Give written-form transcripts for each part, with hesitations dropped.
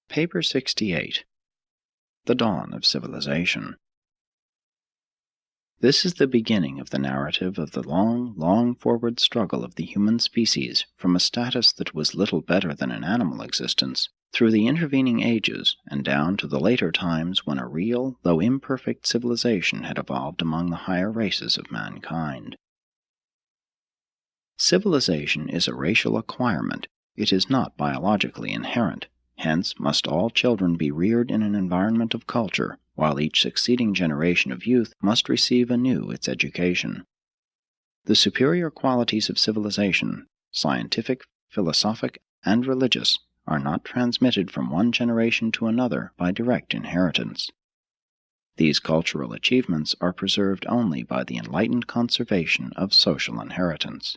Paper 68. The Dawn of Civilization. This is the beginning of the narrative of the long forward struggle of the human species from a status that was little better than an animal existence, through the intervening ages and down to the later times when a real, though imperfect, civilization had evolved among the higher races of mankind. Civilization is a racial acquirement. It is not biologically inherent. Hence must all children be reared in an environment of culture, while each succeeding generation of youth must receive anew its education. The superior qualities of civilization, scientific, philosophic, and religious, are not transmitted from one generation to another by direct inheritance. These cultural achievements are preserved only by the enlightened conservation of social inheritance.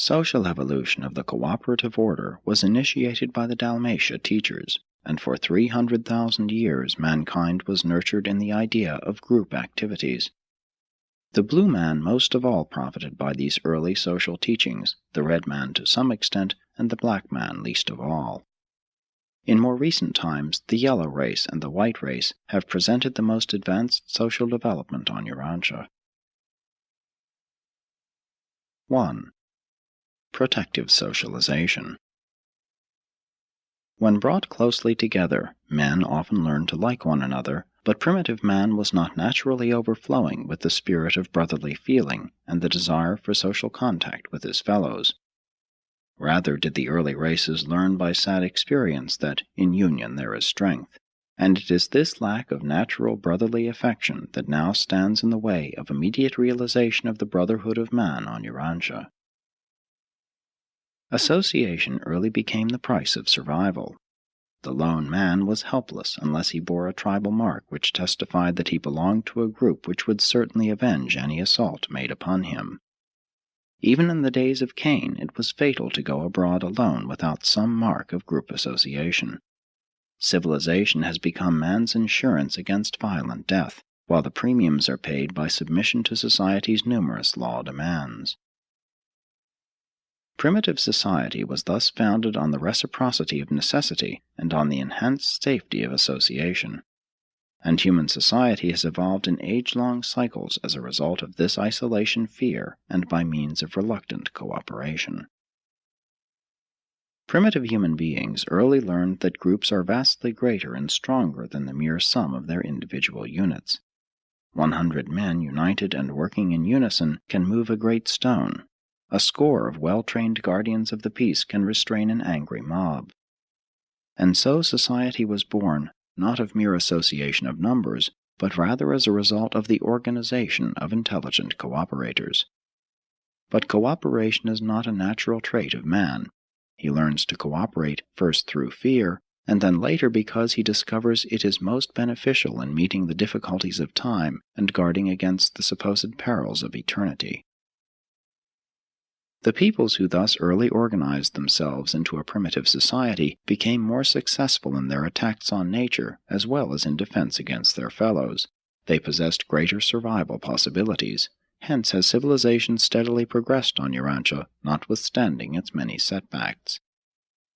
Social evolution of the cooperative order was initiated by the Dalmatia teachers, and for 300,000 years mankind was nurtured in the idea of group activities. The blue man most of all profited by these early social teachings, the red man to some extent, and the black man least of all. In more recent times, the yellow race and the white race have presented the most advanced social development on Urantia. 1. Protective socialization. When brought closely together, men often learn to like one another, but primitive man was not naturally overflowing with the spirit of brotherly feeling and the desire for social contact with his fellows. Rather did the early races learn by sad experience that in union there is strength, and it is this lack of natural brotherly affection that now stands in the way of immediate realization of the brotherhood of man on Urantia. Association early became the price of survival. The lone man was helpless unless he bore a tribal mark which testified that he belonged to a group which would certainly avenge any assault made upon him. Even in the days of Cain, it was fatal to go abroad alone without some mark of group association. Civilization has become man's insurance against violent death, while the premiums are paid by submission to society's numerous law demands. Primitive society was thus founded on the reciprocity of necessity and on the enhanced safety of association. And human society has evolved in age-long cycles as a result of this isolation fear and by means of reluctant cooperation. Primitive human beings early learned that groups are vastly greater and stronger than the mere sum of their individual units. 100 men united and working in unison can move a great stone. A score of well-trained guardians of the peace can restrain an angry mob. And so society was born, not of mere association of numbers, but rather as a result of the organization of intelligent cooperators. But cooperation is not a natural trait of man. He learns to cooperate first through fear, and then later because he discovers it is most beneficial in meeting the difficulties of time and guarding against the supposed perils of eternity. The peoples who thus early organized themselves into a primitive society became more successful in their attacks on nature as well as in defense against their fellows. They possessed greater survival possibilities. Hence has civilization steadily progressed on Urantia, notwithstanding its many setbacks.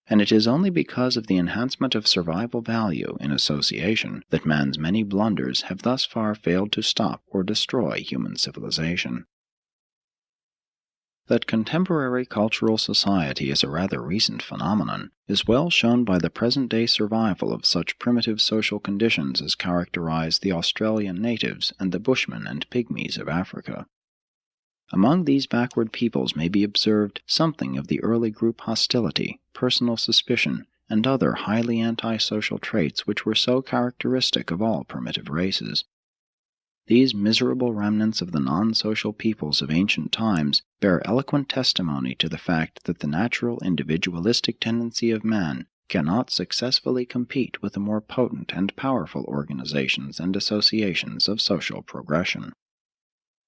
And it is only because of the enhancement of survival value in association that man's many blunders have thus far failed to stop or destroy human civilization. That contemporary cultural society is a rather recent phenomenon is well shown by the present-day survival of such primitive social conditions as characterize the Australian natives and the Bushmen and Pygmies of Africa. Among these backward peoples may be observed something of the early group hostility, personal suspicion, and other highly antisocial traits which were so characteristic of all primitive races. These miserable remnants of the non-social peoples of ancient times bear eloquent testimony to the fact that the natural individualistic tendency of man cannot successfully compete with the more potent and powerful organizations and associations of social progression.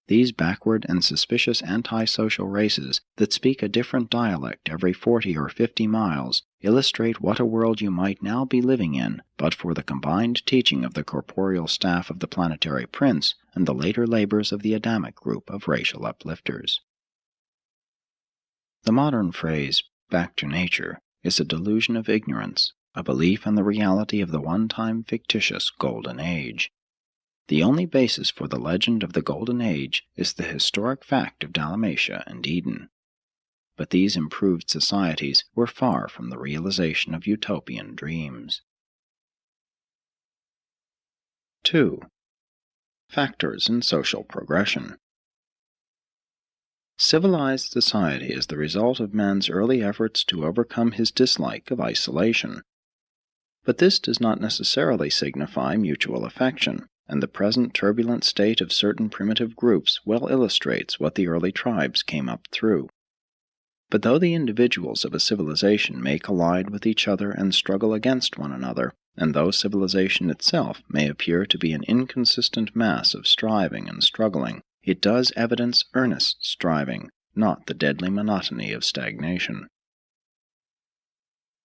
These backward and suspicious antisocial races that speak a different dialect every 40 or 50 miles illustrate what a world you might now be living in but for the combined teaching of the corporeal staff of the planetary prince and the later labors of the Adamic group of racial uplifters. The modern phrase, back to nature, is a delusion of ignorance, a belief in the reality of the one-time fictitious Golden Age. The only basis for the legend of the Golden Age is the historic fact of Dalmatia and Eden. But these improved societies were far from the realization of utopian dreams. 2. Factors in social progression. Civilized society is the result of man's early efforts to overcome his dislike of isolation. But this does not necessarily signify mutual affection, and the present turbulent state of certain primitive groups well illustrates what the early tribes came up through. But though the individuals of a civilization may collide with each other and struggle against one another, and though civilization itself may appear to be an inconsistent mass of striving and struggling, it does evidence earnest striving, not the deadly monotony of stagnation.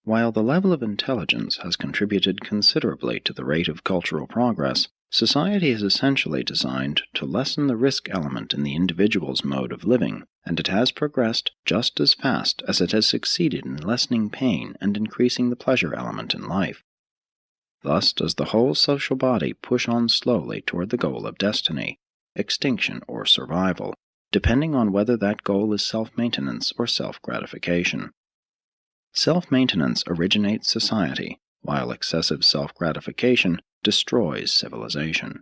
While the level of intelligence has contributed considerably to the rate of cultural progress, society is essentially designed to lessen the risk element in the individual's mode of living, and it has progressed just as fast as it has succeeded in lessening pain and increasing the pleasure element in life. Thus does the whole social body push on slowly toward the goal of destiny, extinction or survival, depending on whether that goal is self-maintenance or self-gratification. Self-maintenance originates society, while excessive self-gratification destroys civilization.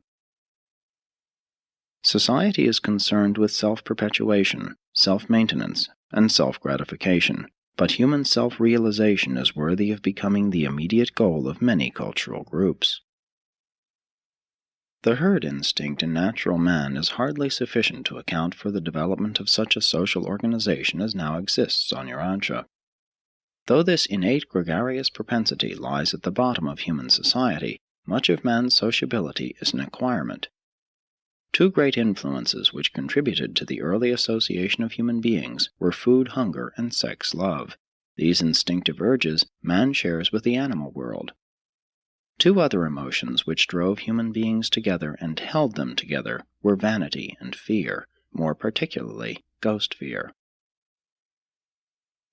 Society is concerned with self-perpetuation, self-maintenance, and self-gratification, but human self-realization is worthy of becoming the immediate goal of many cultural groups. The herd instinct in natural man is hardly sufficient to account for the development of such a social organization as now exists on Urantia. Though this innate gregarious propensity lies at the bottom of human society, much of man's sociability is an acquirement. Two great influences which contributed to the early association of human beings were food hunger and sex love. These instinctive urges man shares with the animal world. Two other emotions which drove human beings together and held them together were vanity and fear, more particularly ghost fear.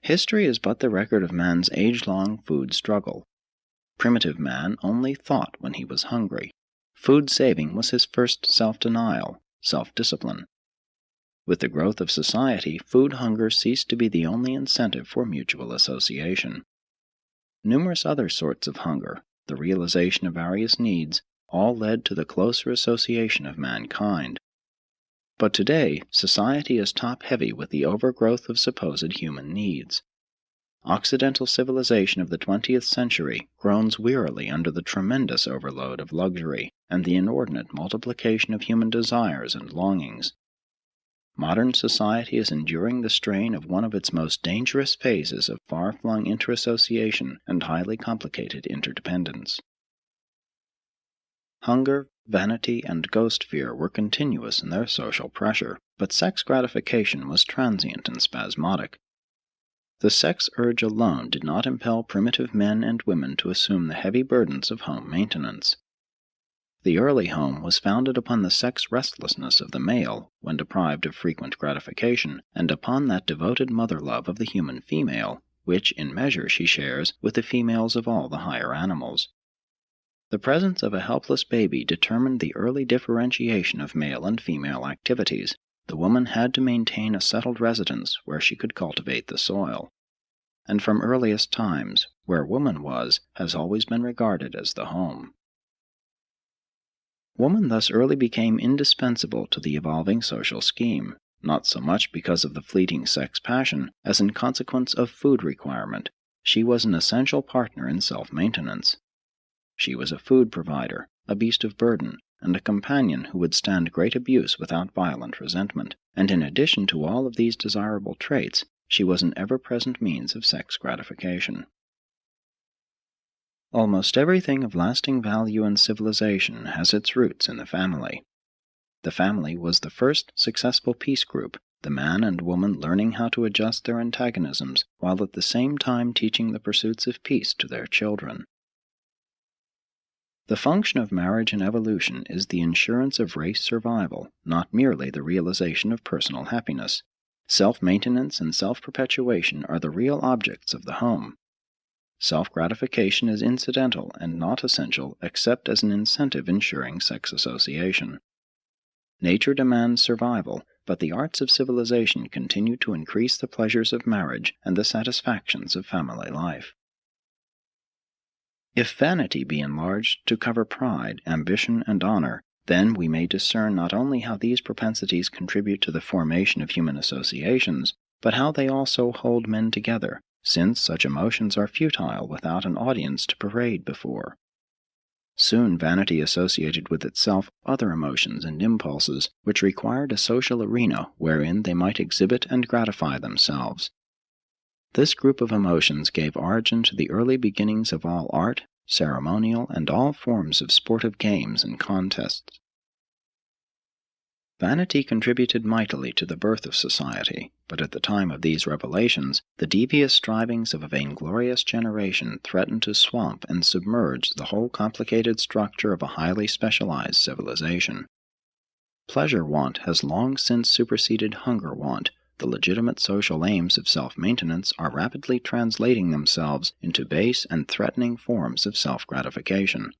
History is but the record of man's age-long food struggle. Primitive man only thought when he was hungry. Food-saving was his first self-denial, self-discipline. With the growth of society, food hunger ceased to be the only incentive for mutual association. Numerous other sorts of hunger, the realization of various needs, all led to the closer association of mankind. But today, society is top-heavy with the overgrowth of supposed human needs. Occidental civilization of the 20th century groans wearily under the tremendous overload of luxury and the inordinate multiplication of human desires and longings. Modern society is enduring the strain of one of its most dangerous phases of far-flung interassociation and highly complicated interdependence. Hunger, vanity, and ghost fear were continuous in their social pressure, but sex gratification was transient and spasmodic. The sex urge alone did not impel primitive men and women to assume the heavy burdens of home maintenance. The early home was founded upon the sex restlessness of the male, when deprived of frequent gratification, and upon that devoted mother-love of the human female, which in measure she shares with the females of all the higher animals. The presence of a helpless baby determined the early differentiation of male and female activities. The woman had to maintain a settled residence where she could cultivate the soil. And from earliest times, where woman was, has always been regarded as the home. Woman thus early became indispensable to the evolving social scheme, not so much because of the fleeting sex passion, as in consequence of food requirement. She was an essential partner in self-maintenance. She was a food provider, a beast of burden, and a companion who would stand great abuse without violent resentment, and in addition to all of these desirable traits, she was an ever-present means of sex gratification. Almost everything of lasting value in civilization has its roots in the family. The family was the first successful peace group, the man and woman learning how to adjust their antagonisms while at the same time teaching the pursuits of peace to their children. The function of marriage in evolution is the insurance of race survival, not merely the realization of personal happiness. Self-maintenance and self-perpetuation are the real objects of the home. Self-gratification is incidental and not essential except as an incentive ensuring sex association. Nature demands survival, but the arts of civilization continue to increase the pleasures of marriage and the satisfactions of family life. If vanity be enlarged to cover pride, ambition, and honor, then we may discern not only how these propensities contribute to the formation of human associations, but how they also hold men together, since such emotions are futile without an audience to parade before. Soon vanity associated with itself other emotions and impulses which required a social arena wherein they might exhibit and gratify themselves. This group of emotions gave origin to the early beginnings of all art, ceremonial, and all forms of sportive games and contests. Vanity contributed mightily to the birth of society, but at the time of these revelations, the devious strivings of a vainglorious generation threatened to swamp and submerge the whole complicated structure of a highly specialized civilization. Pleasure want has long since superseded hunger want. The legitimate social aims of self-maintenance are rapidly translating themselves into base and threatening forms of self-gratification.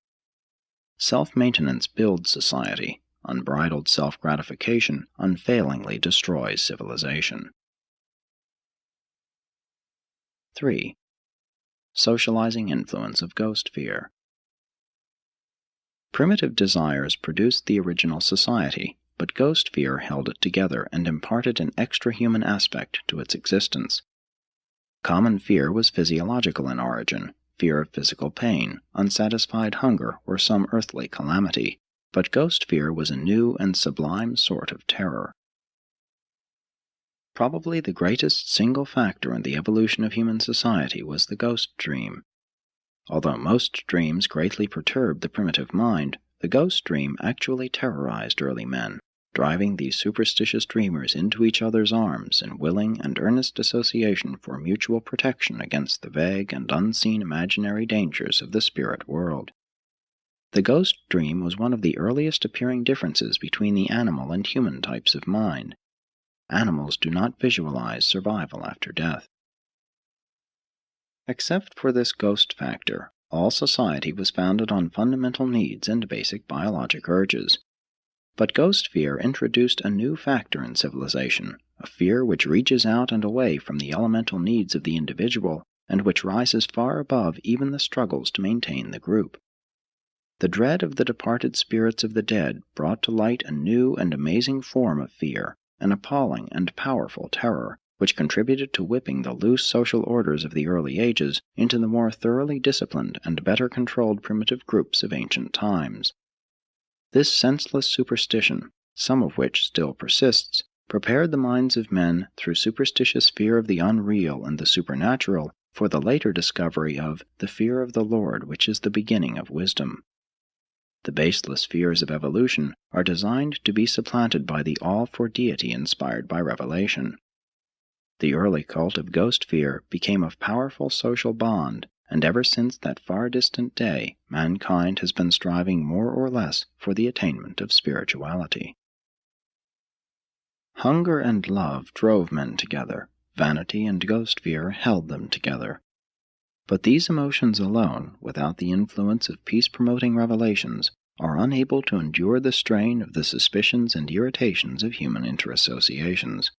Self-maintenance builds society. Unbridled self-gratification unfailingly destroys civilization. 3. Socializing influence of ghost fear. Primitive desires produced the original society, but ghost fear held it together and imparted an extra-human aspect to its existence. Common fear was physiological in origin, fear of physical pain, unsatisfied hunger, or some earthly calamity, but ghost fear was a new and sublime sort of terror. Probably the greatest single factor in the evolution of human society was the ghost dream. Although most dreams greatly perturbed the primitive mind, the ghost dream actually terrorized early men, driving these superstitious dreamers into each other's arms in willing and earnest association for mutual protection against the vague and unseen imaginary dangers of the spirit world. The ghost dream was one of the earliest appearing differences between the animal and human types of mind. Animals do not visualize survival after death. Except for this ghost factor, all society was founded on fundamental needs and basic biologic urges. But ghost fear introduced a new factor in civilization, a fear which reaches out and away from the elemental needs of the individual and which rises far above even the struggles to maintain the group. The dread of the departed spirits of the dead brought to light a new and amazing form of fear, an appalling and powerful terror, which contributed to whipping the loose social orders of the early ages into the more thoroughly disciplined and better controlled primitive groups of ancient times. This senseless superstition, some of which still persists, prepared the minds of men through superstitious fear of the unreal and the supernatural for the later discovery of the fear of the Lord, which is the beginning of wisdom. The baseless fears of evolution are designed to be supplanted by the awe for deity inspired by revelation. The early cult of ghost fear became a powerful social bond, and ever since that far distant day, mankind has been striving more or less for the attainment of spirituality. Hunger and love drove men together. Vanity and ghost fear held them together. But these emotions alone, without the influence of peace-promoting revelations, are unable to endure the strain of the suspicions and irritations of human interassociations.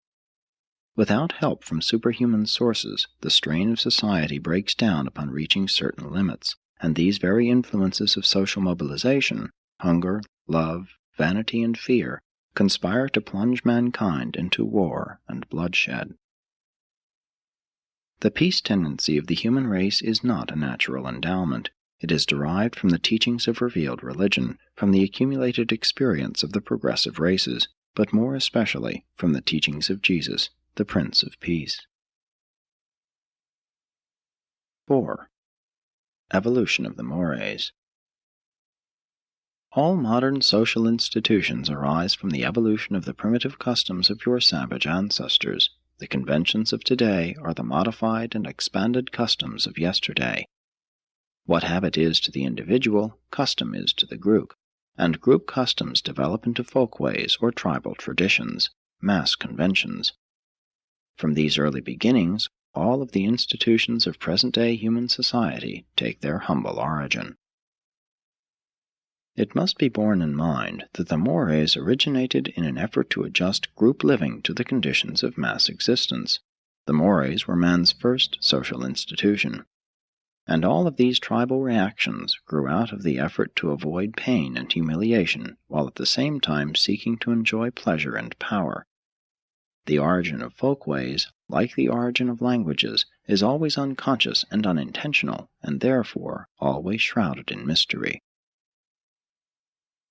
Without help from superhuman sources, the strain of society breaks down upon reaching certain limits, and these very influences of social mobilization, hunger, love, vanity, and fear, conspire to plunge mankind into war and bloodshed. The peace tendency of the human race is not a natural endowment. It is derived from the teachings of revealed religion, from the accumulated experience of the progressive races, but more especially from the teachings of Jesus, the Prince of Peace. 4. Evolution of the mores. All modern social institutions arise from the evolution of the primitive customs of your savage ancestors. The conventions of today are the modified and expanded customs of yesterday. What habit is to the individual, custom is to the group, and group customs develop into folkways or tribal traditions, mass conventions. From these early beginnings, all of the institutions of present-day human society take their humble origin. It must be borne in mind that the mores originated in an effort to adjust group living to the conditions of mass existence. The mores were man's first social institution. And all of these tribal reactions grew out of the effort to avoid pain and humiliation, while at the same time seeking to enjoy pleasure and power. The origin of folkways, like the origin of languages, is always unconscious and unintentional, and therefore always shrouded in mystery.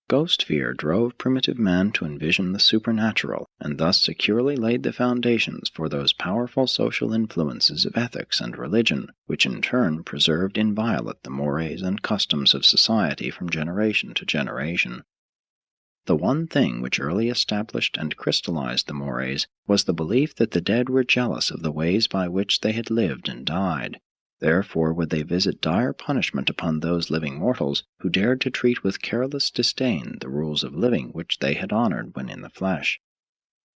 Ghost fear drove primitive man to envision the supernatural, and thus securely laid the foundations for those powerful social influences of ethics and religion, which in turn preserved inviolate the mores and customs of society from generation to generation. The one thing which early established and crystallized the mores was the belief that the dead were jealous of the ways by which they had lived and died. Therefore would they visit dire punishment upon those living mortals who dared to treat with careless disdain the rules of living which they had honored when in the flesh.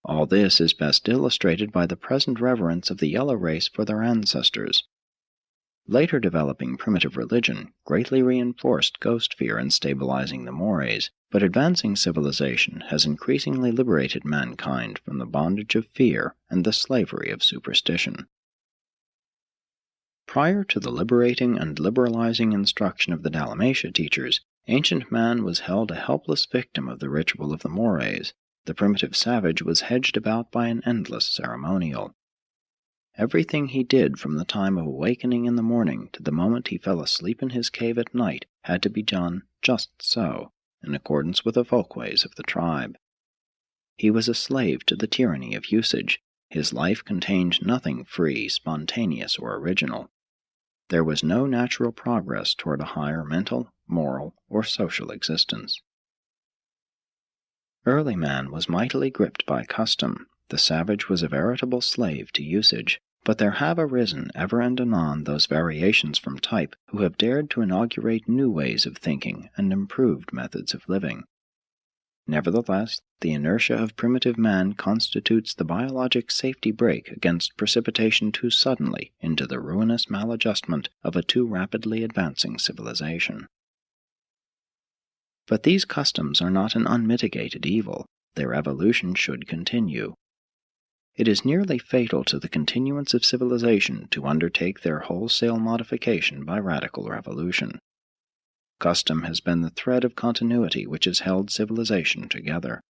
All this is best illustrated by the present reverence of the yellow race for their ancestors. Later developing primitive religion greatly reinforced ghost fear in stabilizing the mores, but advancing civilization has increasingly liberated mankind from the bondage of fear and the slavery of superstition. Prior to the liberating and liberalizing instruction of the Dalmatia teachers, ancient man was held a helpless victim of the ritual of the mores. The primitive savage was hedged about by an endless ceremonial. Everything he did from the time of awakening in the morning to the moment he fell asleep in his cave at night had to be done just so, in accordance with the folkways of the tribe. He was a slave to the tyranny of usage. His life contained nothing free, spontaneous, or original. There was no natural progress toward a higher mental, moral, or social existence. Early man was mightily gripped by custom. The savage was a veritable slave to usage. But there have arisen ever and anon those variations from type who have dared to inaugurate new ways of thinking and improved methods of living. Nevertheless, the inertia of primitive man constitutes the biologic safety brake against precipitation too suddenly into the ruinous maladjustment of a too rapidly advancing civilization. But these customs are not an unmitigated evil. Their evolution should continue. It is nearly fatal to the continuance of civilization to undertake their wholesale modification by radical revolution. Custom has been the thread of continuity which has held civilization together.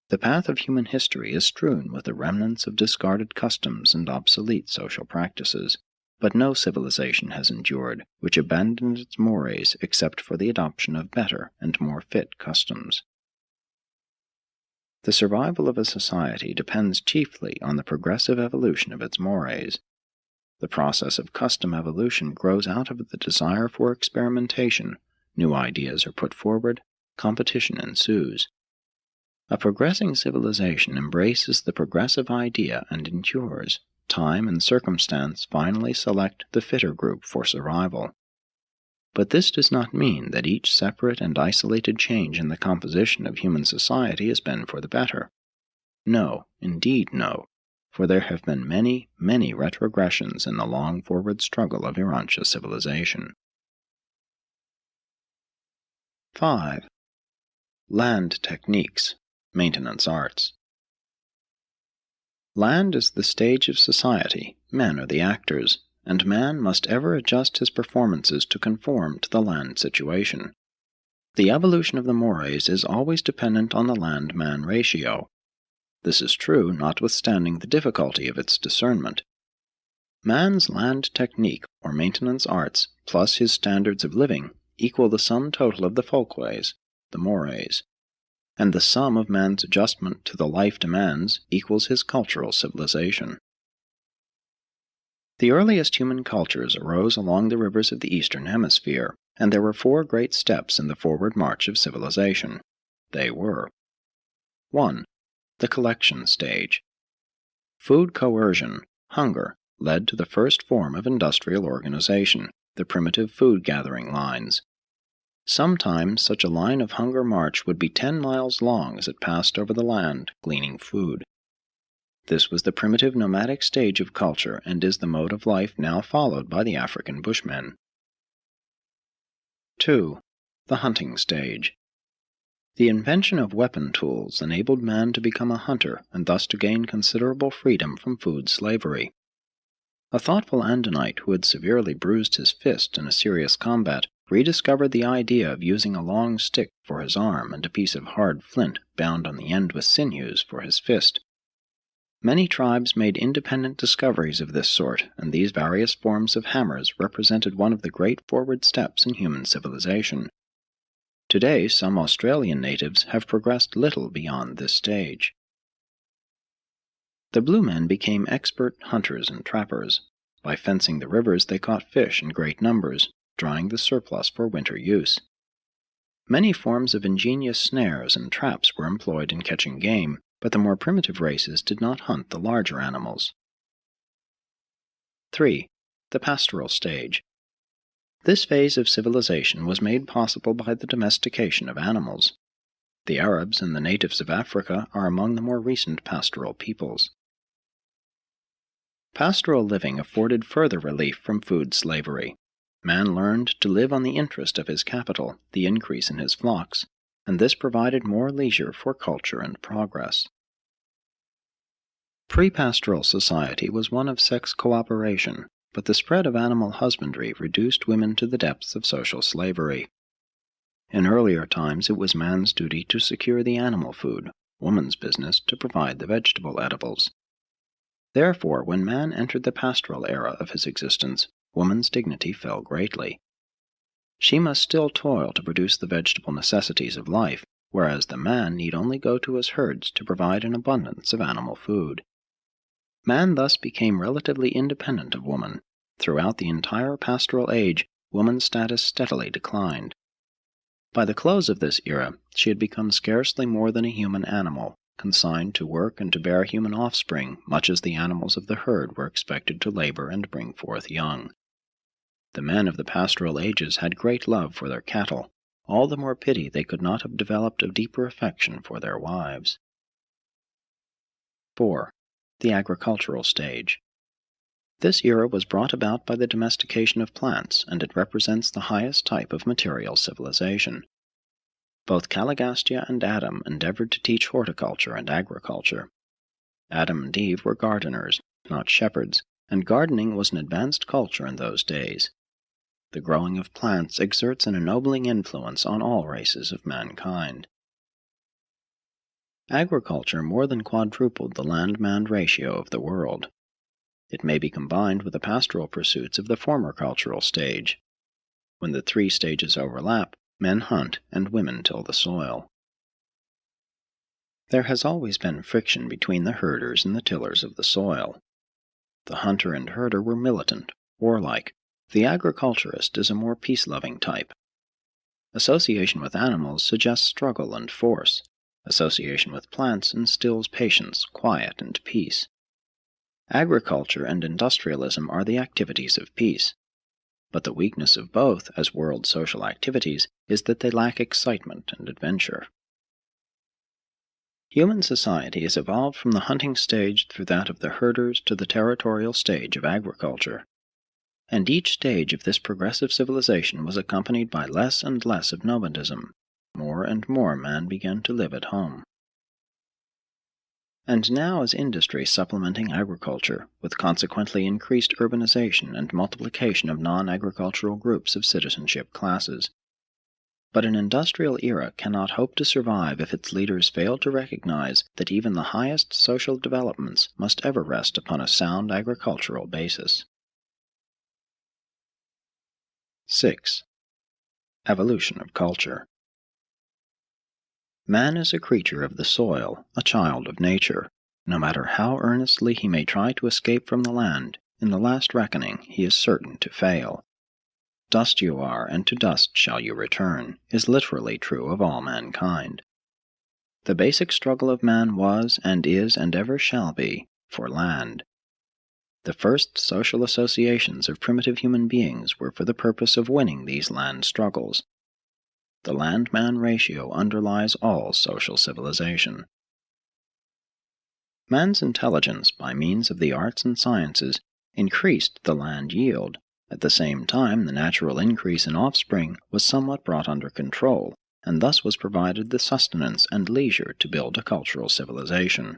The path of human history is strewn with the remnants of discarded customs and obsolete social practices, but no civilization has endured which abandoned its mores except for the adoption of better and more fit customs. The survival of a society depends chiefly on the progressive evolution of its mores. The process of custom evolution grows out of the desire for experimentation, new ideas are put forward, competition ensues. A progressing civilization embraces the progressive idea and endures. Time and circumstance finally select the fitter group for survival. But this does not mean that each separate and isolated change in the composition of human society has been for the better. No, indeed no. For there have been many, many retrogressions in the long forward struggle of Urantia civilization. 5. Land techniques, maintenance arts. Land is the stage of society, men are the actors, and man must ever adjust his performances to conform to the land situation. The evolution of the mores is always dependent on the land-man ratio. This is true notwithstanding the difficulty of its discernment. Man's land technique or maintenance arts plus his standards of living equal the sum total of the folkways, the mores, and the sum of man's adjustment to the life demands equals his cultural civilization. The earliest human cultures arose along the rivers of the Eastern Hemisphere, and there were 4 great steps in the forward march of civilization. They were: 1. The collection stage. Food coercion, hunger, led to the first form of industrial organization, the primitive food-gathering lines. Sometimes such a line of hunger march would be 10 miles long as it passed over the land, gleaning food. This was the primitive nomadic stage of culture and is the mode of life now followed by the African Bushmen. 2. The hunting stage. The invention of weapon tools enabled man to become a hunter and thus to gain considerable freedom from food slavery. A thoughtful Andonite who had severely bruised his fist in a serious combat rediscovered the idea of using a long stick for his arm and a piece of hard flint bound on the end with sinews for his fist. Many tribes made independent discoveries of this sort, and these various forms of hammers represented one of the great forward steps in human civilization. Today, some Australian natives have progressed little beyond this stage. The blue men became expert hunters and trappers. By fencing the rivers, they caught fish in great numbers, drying the surplus for winter use. Many forms of ingenious snares and traps were employed in catching game, but the more primitive races did not hunt the larger animals. 3. The pastoral stage. This phase of civilization was made possible by the domestication of animals. The Arabs and the natives of Africa are among the more recent pastoral peoples. Pastoral living afforded further relief from food slavery. Man learned to live on the interest of his capital, the increase in his flocks, and this provided more leisure for culture and progress. Pre-pastoral society was one of sex cooperation, but the spread of animal husbandry reduced women to the depths of social slavery. In earlier times it was man's duty to secure the animal food, woman's business to provide the vegetable edibles. Therefore, when man entered the pastoral era of his existence, woman's dignity fell greatly. She must still toil to produce the vegetable necessities of life, whereas the man need only go to his herds to provide an abundance of animal food. Man thus became relatively independent of woman. Throughout the entire pastoral age, woman's status steadily declined. By the close of this era, she had become scarcely more than a human animal, consigned to work and to bear human offspring, much as the animals of the herd were expected to labor and bring forth young. The men of the pastoral ages had great love for their cattle, all the more pity they could not have developed a deeper affection for their wives. 4. The agricultural stage. This era was brought about by the domestication of plants, and it represents the highest type of material civilization. Both Caligastia and Adam endeavored to teach horticulture and agriculture. Adam and Eve were gardeners, not shepherds, and gardening was an advanced culture in those days. The growing of plants exerts an ennobling influence on all races of mankind. Agriculture more than quadrupled the land-man ratio of the world. It may be combined with the pastoral pursuits of the former cultural stage. When the three stages overlap, men hunt and women till the soil. There has always been friction between the herders and the tillers of the soil. The hunter and herder were militant, warlike. The agriculturist is a more peace-loving type. Association with animals suggests struggle and force. Association with plants instills patience, quiet, and peace. Agriculture and industrialism are the activities of peace. But the weakness of both, as world social activities, is that they lack excitement and adventure. Human society has evolved from the hunting stage through that of the herders to the territorial stage of agriculture. And each stage of this progressive civilization was accompanied by less and less of nomadism. More and more man began to live at home. And now is industry supplementing agriculture, with consequently increased urbanization and multiplication of non-agricultural groups of citizenship classes. But an industrial era cannot hope to survive if its leaders fail to recognize that even the highest social developments must ever rest upon a sound agricultural basis. 6. Evolution of culture. Man is a creature of the soil, a child of nature. No matter how earnestly he may try to escape from the land, in the last reckoning he is certain to fail. Dust you are, and to dust shall you return, is literally true of all mankind. The basic struggle of man was, and is, and ever shall be, for land. The first social associations of primitive human beings were for the purpose of winning these land struggles. The land-man ratio underlies all social civilization. Man's intelligence, by means of the arts and sciences, increased the land yield. At the same time, the natural increase in offspring was somewhat brought under control, and thus was provided the sustenance and leisure to build a cultural civilization.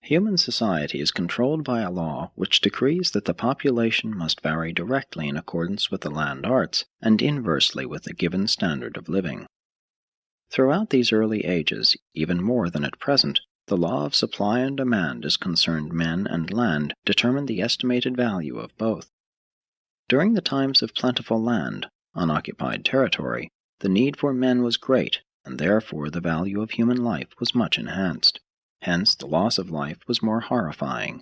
Human society is controlled by a law which decrees that the population must vary directly in accordance with the land arts and inversely with the given standard of living. Throughout these early ages, even more than at present, the law of supply and demand as concerned men and land determined the estimated value of both. During the times of plentiful land, unoccupied territory, the need for men was great, and therefore the value of human life was much enhanced. Hence, the loss of life was more horrifying.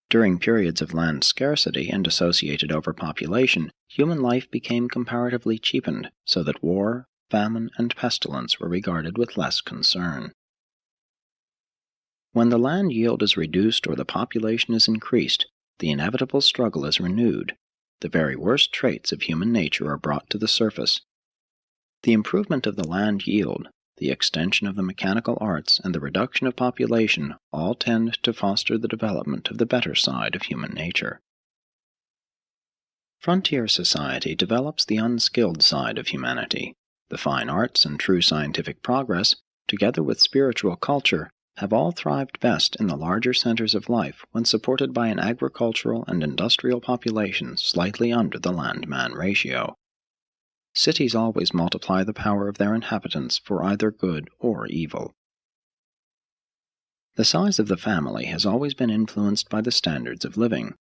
During periods of land scarcity and associated overpopulation, human life became comparatively cheapened, so that war, famine, and pestilence were regarded with less concern. When the land yield is reduced or the population is increased, the inevitable struggle is renewed. The very worst traits of human nature are brought to the surface. The improvement of the land yield, the extension of the mechanical arts, and the reduction of population all tend to foster the development of the better side of human nature. Frontier society develops the unskilled side of humanity. The fine arts and true scientific progress, together with spiritual culture, have all thrived best in the larger centers of life when supported by an agricultural and industrial population slightly under the land-man ratio. Cities always multiply the power of their inhabitants for either good or evil. The size of the family has always been influenced by the standards of living.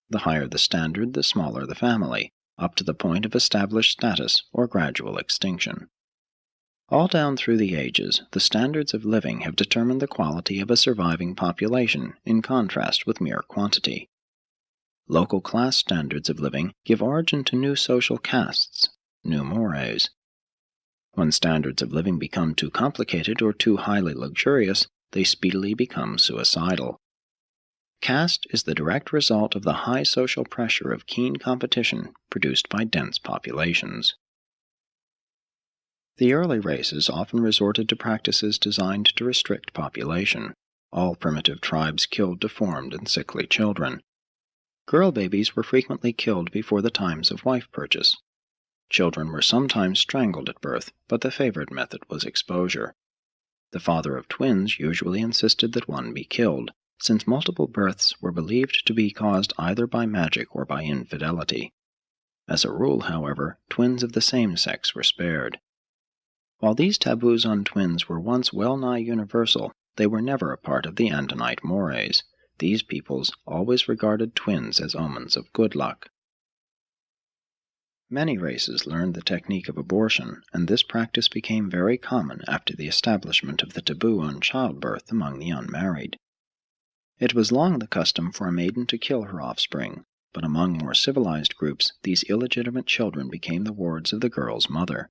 The higher the standard, the smaller the family, up to the point of established status or gradual extinction. All down through the ages, the standards of living have determined the quality of a surviving population in contrast with mere quantity. Local class standards of living give origin to new social castes, new mores. When standards of living become too complicated or too highly luxurious, they speedily become suicidal. Caste is the direct result of the high social pressure of keen competition produced by dense populations. The early races often resorted to practices designed to restrict population. All primitive tribes killed deformed and sickly children. Girl babies were frequently killed before the times of wife purchase. Children were sometimes strangled at birth, but the favorite method was exposure. The father of twins usually insisted that one be killed, since multiple births were believed to be caused either by magic or by infidelity. As a rule, however, twins of the same sex were spared. While these taboos on twins were once well-nigh universal, they were never a part of the Andinite mores. These peoples always regarded twins as omens of good luck. Many races learned the technique of abortion, and this practice became very common after the establishment of the taboo on childbirth among the unmarried. It was long the custom for a maiden to kill her offspring, but among more civilized groups these illegitimate children became the wards of the girl's mother.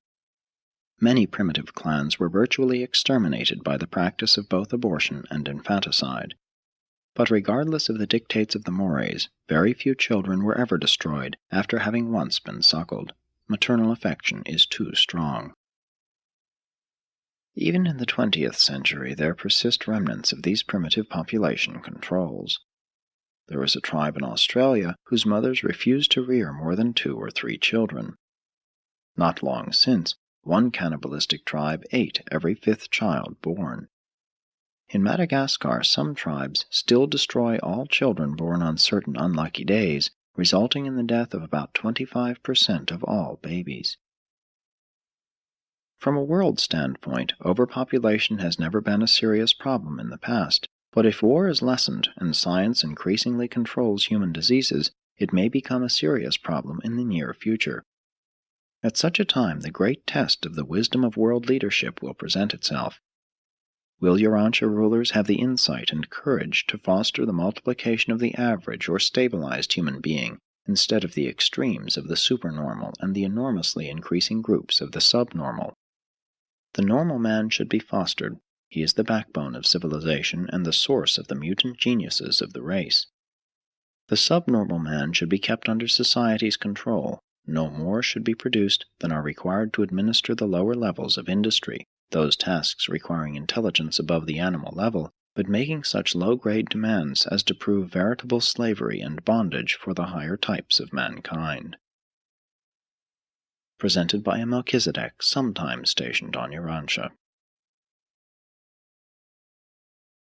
Many primitive clans were virtually exterminated by the practice of both abortion and infanticide. But regardless of the dictates of the mores, very few children were ever destroyed after having once been suckled. Maternal affection is too strong. Even in the 20th century there persist remnants of these primitive population controls. There is a tribe in Australia whose mothers refused to rear more than 2 or 3 children. Not long since, one cannibalistic tribe ate every 5th child born. In Madagascar, some tribes still destroy all children born on certain unlucky days, resulting in the death of about 25% of all babies. From a world standpoint, overpopulation has never been a serious problem in the past, but if war is lessened and science increasingly controls human diseases, it may become a serious problem in the near future. At such a time, the great test of the wisdom of world leadership will present itself. Will Urantia rulers have the insight and courage to foster the multiplication of the average or stabilized human being instead of the extremes of the supernormal and the enormously increasing groups of the subnormal? The normal man should be fostered. He is the backbone of civilization and the source of the mutant geniuses of the race. The subnormal man should be kept under society's control. No more should be produced than are required to administer the lower levels of industry. those tasks requiring intelligence above the animal level, but making such low-grade demands as to prove veritable slavery and bondage for the higher types of mankind. Presented by a Melchizedek sometime stationed on Urantia.